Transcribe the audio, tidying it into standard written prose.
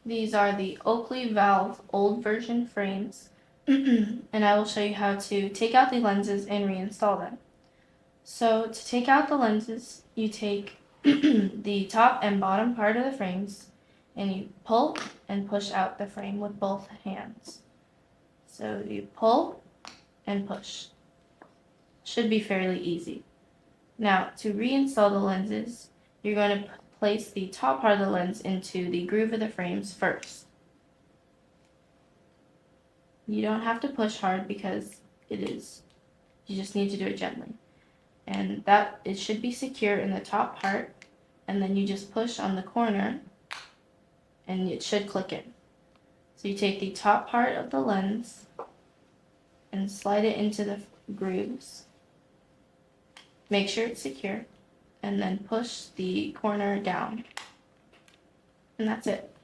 These are the Oakley Valve old version frames, and I will show you how to take out the lenses and reinstall them. So to take out the lenses, you take the top and bottom part of the frames and you pull and push out the frame with both hands. So you pull and push. Should be fairly easy. Now to reinstall the lenses, you're going to place the top part of the lens into the groove of the frames first. You don't have to push hard because you just need to do it gently. And that it should be secure in the top part, and then you just push on the corner and it should click in. So you take the top part of the lens and slide it into the grooves. Make sure it's secure and then push the corner down. And that's it.